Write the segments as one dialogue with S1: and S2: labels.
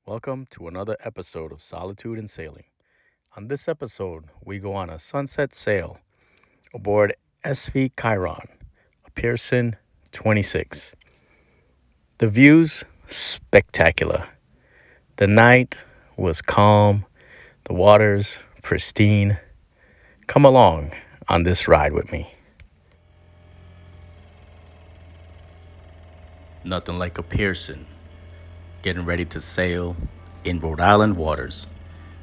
S1: Welcome to another episode of Solitude and Sailing. On this episode, we go on a sunset sail aboard SV Chiron, a Pearson 26. The views, spectacular. The night was calm, the waters pristine. Come along on this ride with me. Nothing like a Pearson getting ready to sail in Rhode Island waters,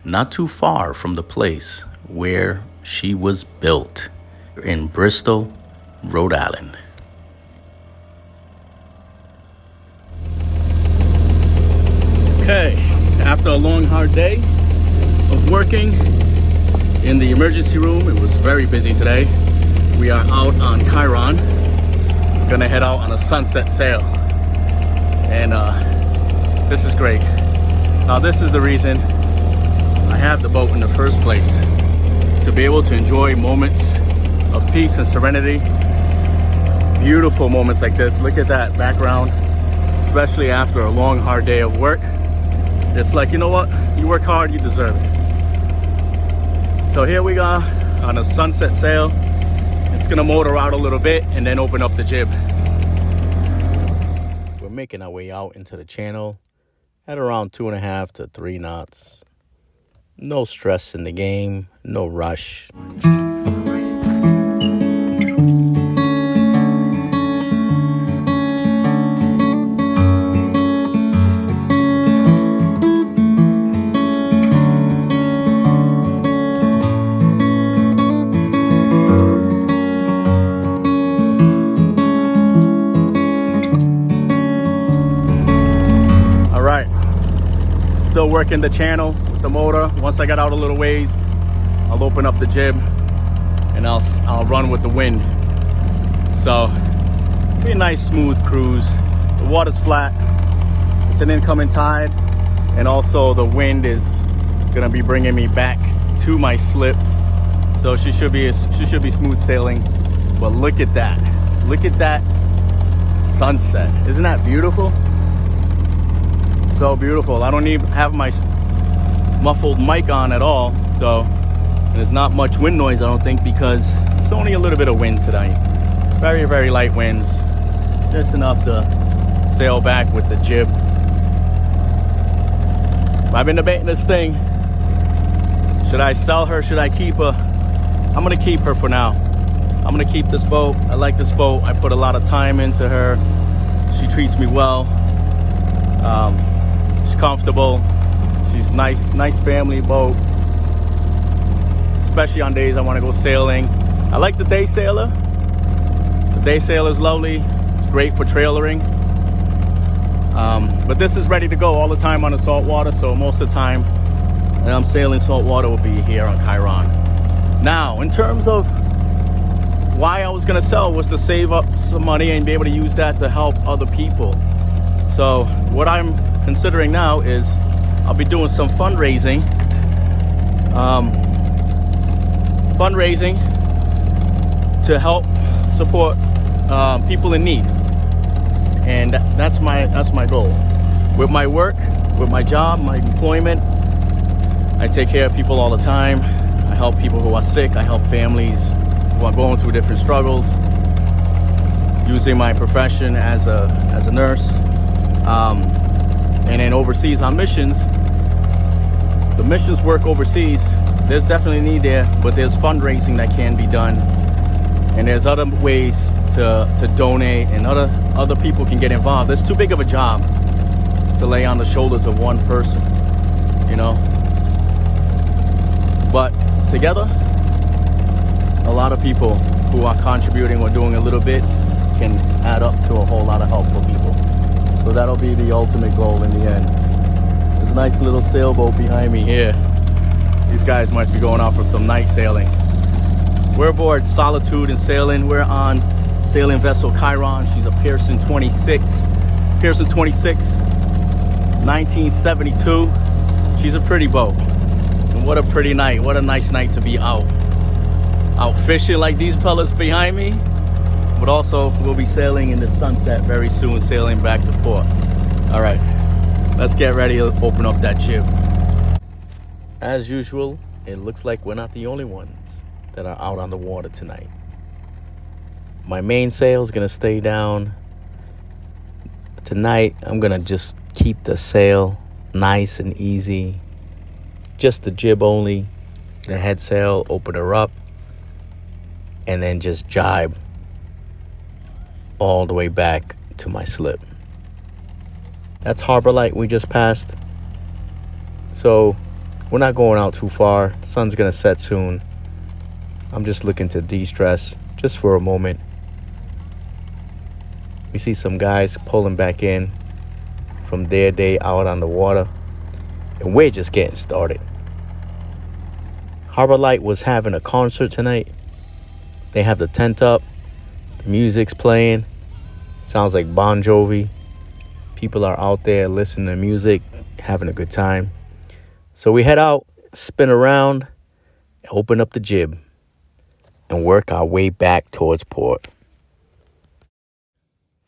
S1: not too far from the place where she was built, in Bristol, Rhode Island. Okay, after a long, hard day of working in the emergency room, it was very busy today. We are out on Chiron, gonna head out on a sunset sail. And this is great. Now this is the reason I have the boat in the first place, to be able to enjoy moments of peace and serenity. Beautiful moments like this. Look at that background, especially after a long, hard day of work. It's like, you know what? You work hard, you deserve it. So here we are on a sunset sail. It's gonna motor out a little bit and then open up the jib. We're making our way out into the channel at around 2.5 to 3 knots. No stress in the game, no rush. Still working the channel with the motor. Once I got out a little ways, I'll open up the jib and I'll run with the wind. So be a nice smooth cruise. The water's flat. It's an incoming tide, and also the wind is gonna be bringing me back to my slip. So she should be smooth sailing. But look at that! Look at that sunset! Isn't that beautiful? So beautiful. I don't even have my muffled mic on at all, so there's not much wind noise, I don't think, because it's only a little bit of wind tonight. Very, very light winds, just enough to sail back with the jib. I've been debating this thing. Should I sell her? Should I keep her? I'm gonna keep her for now. I'm gonna keep this boat. I like this boat. I put a lot of time into her. She treats me well. She's comfortable. She's nice family boat, especially on days I want to go sailing. I like the day sailor. The day sailor is lovely. It's great for trailering. But this is ready to go all the time on the salt water, so most of the time that I'm sailing salt water will be here on Chiron. Now, in terms of why I was going to sell, was to save up some money and be able to use that to help other people. So what I'm considering now is I'll be doing some fundraising to help support people in need, and that's my goal. With my work, with my job, my employment, I take care of people all the time. I help people who are sick. I help families who are going through different struggles, using my profession as a nurse. And then overseas on missions, the missions work overseas, there's definitely need there, but there's fundraising that can be done, and there's other ways to donate, and other people can get involved. It's too big of a job to lay on the shoulders of one person, you know. But together, a lot of people who are contributing or doing a little bit can add up to a whole lot of help for people. So that'll be the ultimate goal in the end. There's a nice little sailboat behind me here. These guys might be going out for some night sailing. We're aboard Solitude and Sailing. We're on sailing vessel Chiron. She's a Pearson 26. Pearson 26, 1972. She's a pretty boat. And what a pretty night. What a nice night to be out fishing like these fellas behind me. But also, we'll be sailing in the sunset very soon, sailing back to port. All right, Let's get ready to open up that jib. As usual, it looks like we're not the only ones that are out on the water tonight. My mainsail is going to stay down. Tonight, I'm going to just keep the sail nice and easy. Just the jib only. The head sail, open her up. And then just jibe all the way back to my slip. That's Harbor Light we just passed. So we're not going out too far. Sun's going to set soon. I'm just looking to de-stress just for a moment. We see some guys pulling back in from their day out on the water, and we're just getting started. Harbor Light was having a concert tonight. They have the tent up, the music's playing, sounds like Bon Jovi. People are out there listening to music, having a good time. So we head out, spin around, open up the jib, and work our way back towards port.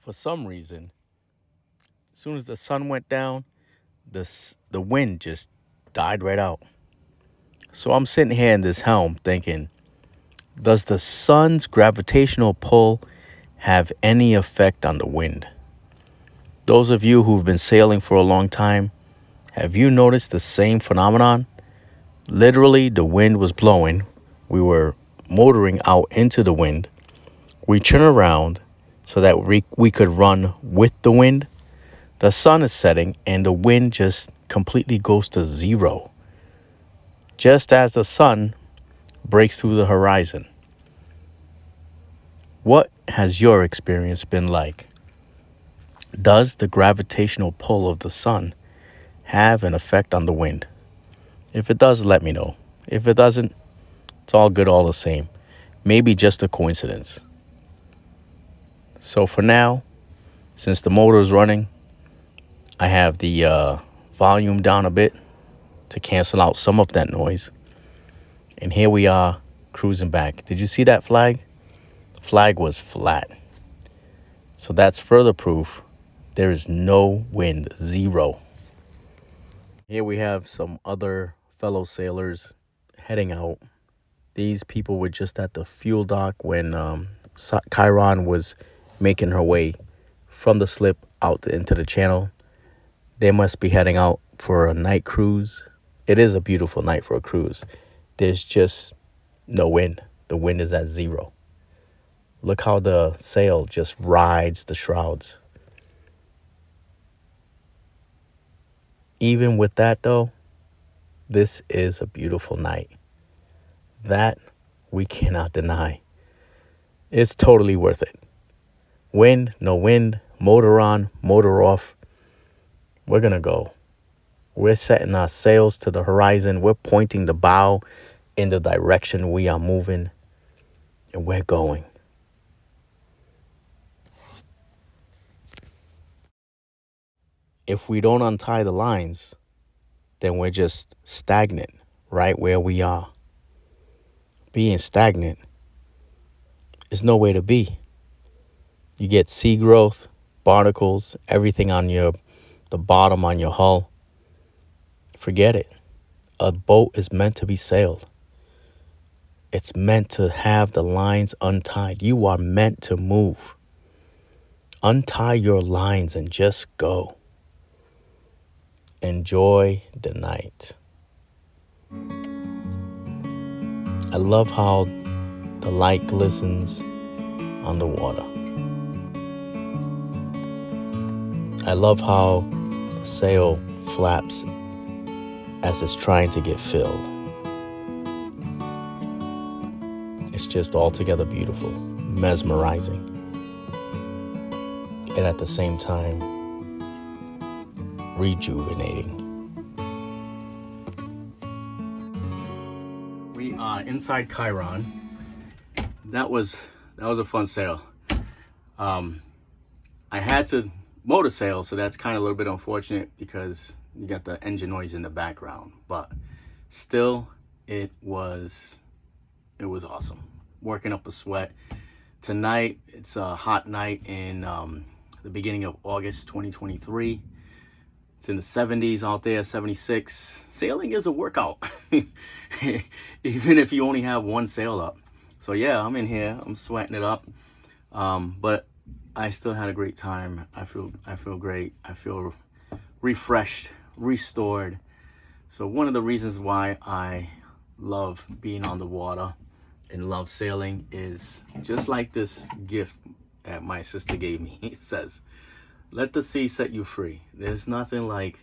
S1: For some reason, as soon as the sun went down, the wind just died right out. So I'm sitting here in this helm thinking, does the sun's gravitational pull have any effect on the wind? Those of you who've been sailing for a long time, have you noticed the same phenomenon? Literally, the wind was blowing. We were motoring out into the wind. We turn around so that we could run with the wind. The sun is setting and the wind just completely goes to zero. Just as the sun breaks through the horizon. What has your experience been like? Does the gravitational pull of the sun have an effect on the wind? If it does, let me know. If it doesn't, it's all good all the same. Maybe just a coincidence. So for now, since the motor is running, I have the volume down a bit to cancel out some of that noise. And here we are cruising back. Did you see that flag? The flag was flat. So that's further proof there is no wind, zero. Here we have some other fellow sailors heading out. These people were just at the fuel dock when Chiron was making her way from the slip out into the channel. They must be heading out for a night cruise. It is a beautiful night for a cruise. There's just no wind. The wind is at zero. Look how the sail just rides the shrouds. Even with that, though, this is a beautiful night. That we cannot deny. It's totally worth it. Wind, no wind, motor on, motor off. We're going to go. We're setting our sails to the horizon. We're pointing the bow in the direction we are moving. And we're going. If we don't untie the lines, then we're just stagnant right where we are. Being stagnant is no way to be. You get sea growth, barnacles, everything on the bottom on your hull. Forget it. A boat is meant to be sailed. It's meant to have the lines untied. You are meant to move. Untie your lines and just go. Enjoy the night. I love how the light glistens on the water. I love how the sail flaps as it's trying to get filled. It's just altogether beautiful, mesmerizing, and at the same time, rejuvenating. We are inside Chiron. That was a fun sail. I had to motor sail, so that's kind of a little bit unfortunate because you got the engine noise in the background. But still, it was awesome. Working up a sweat. Tonight, it's a hot night in the beginning of August 2023. It's in the 70s out there, 76. Sailing is a workout, even if you only have one sail up. So yeah, I'm in here, I'm sweating it up. But I still had a great time. I feel great. I feel refreshed, restored. So one of the reasons why I love being on the water and love sailing is just like this gift that my sister gave me. It says, let the sea set you free. There's nothing like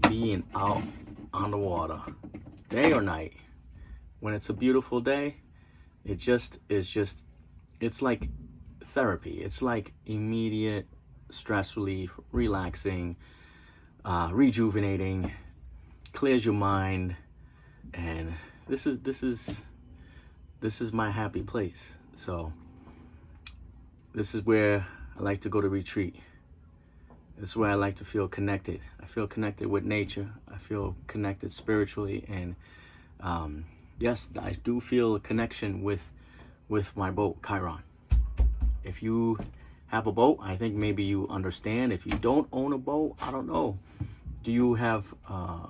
S1: being out on the water, day or night. When it's a beautiful day, it's like therapy. It's like immediate stress relief, relaxing, rejuvenating, clears your mind, and this is my happy place. So this is where I like to go to retreat. This is where I like to feel connected. I feel connected with nature. I feel connected spiritually, and yes, I do feel a connection with my boat, Chiron. If you have a boat, I think maybe you understand. If you don't own a boat, I don't know. Do you have a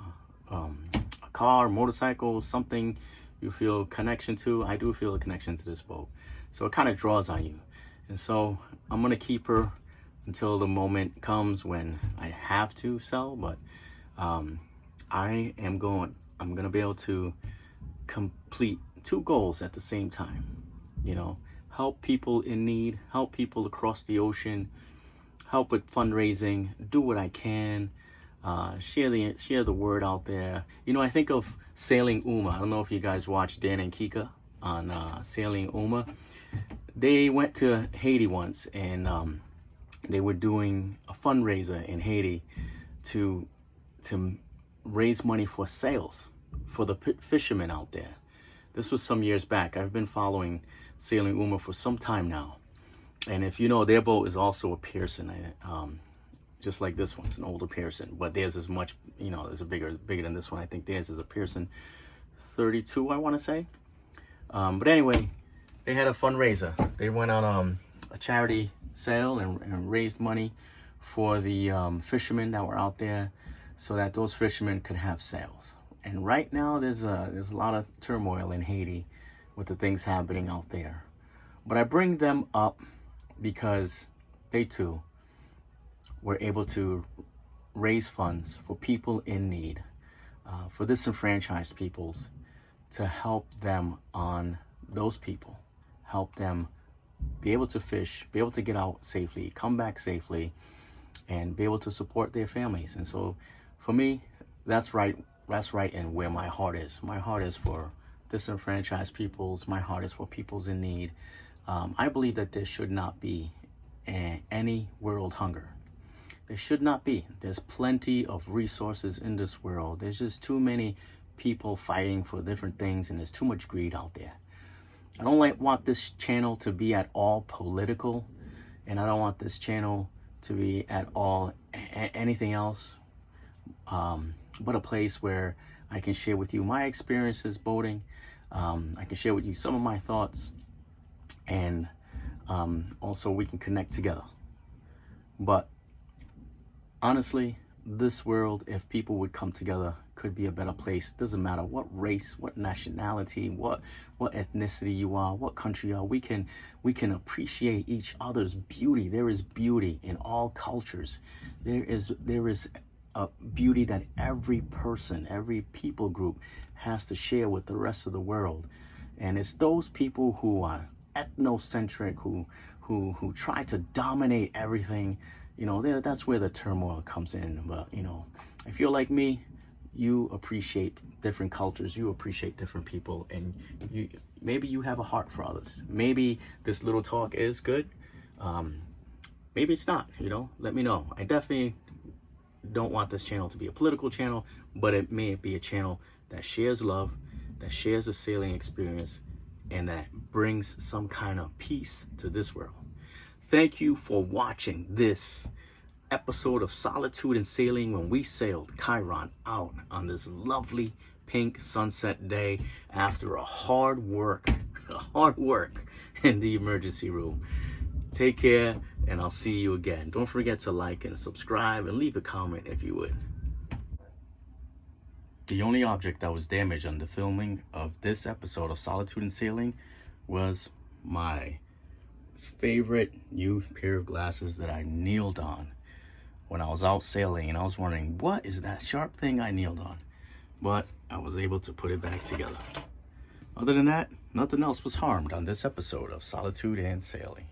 S1: car, motorcycle, something you feel connection to? I do feel a connection to this boat. So it kind of draws on you. And so I'm going to keep her until the moment comes when I have to sell. But I'm going to be able to complete two goals at the same time. You know, help people in need, help people across the ocean, help with fundraising, do what I can, share the word out there. You know, I think of Sailing Uma. I don't know if you guys watch Dan and Kika on Sailing Uma. They went to Haiti once, and they were doing a fundraiser in Haiti to raise money for sails for the fishermen out there. This was some years back. I've been following Sailing Uma for some time now, and if you know, their boat is also a Pearson, just like this one's an older Pearson, but theirs is much, you know, is a bigger than this one. I think theirs is a Pearson 32, I want to say. But anyway, they had a fundraiser. They went on a charity sale and raised money for the fishermen that were out there, so that those fishermen could have sails. And right now there's a lot of turmoil in Haiti with the things happening out there. But I bring them up because they too were able to raise funds for people in need, for disenfranchised peoples, to help them on those people, help them be able to fish, be able to get out safely, come back safely, and be able to support their families. And so for me, that's right and where my heart is. My heart is for disenfranchised peoples. My heart is for peoples in need. I believe that there should not be any world hunger. There should not be. There's plenty of resources in this world. There's just too many people fighting for different things, and there's too much greed out there. I don't want this channel to be at all political, and I don't want this channel to be at all anything else but a place where I can share with you my experiences boating. I can share with you some of my thoughts, and also we can connect together. But honestly, this world, if people would come together, could be a better place. Doesn't matter what race, what nationality, what ethnicity you are, what country you are. We can appreciate each other's beauty. There is beauty in all cultures. There is a beauty that every person, every people group has to share with the rest of the world. And it's those people who are ethnocentric, who try to dominate everything. You know, that's where the turmoil comes in. But, you know, if you're like me, you appreciate different cultures, you appreciate different people, and maybe you have a heart for others. Maybe this little talk is good. Maybe it's not, you know, let me know. I definitely don't want this channel to be a political channel, but it may be a channel that shares love, that shares a sailing experience, and that brings some kind of peace to this world. Thank you for watching this episode of Solitude and Sailing, when we sailed Chiron out on this lovely pink sunset day after a hard work in the emergency room. Take care, and I'll see you again. Don't forget to like and subscribe and leave a comment if you would. The only object that was damaged on the filming of this episode of Solitude and Sailing was my favorite new pair of glasses that I kneeled on when I was out sailing, and I was wondering, what is that sharp thing I kneeled on? But I was able to put it back together. Other than that, nothing else was harmed on this episode of Solitude and Sailing.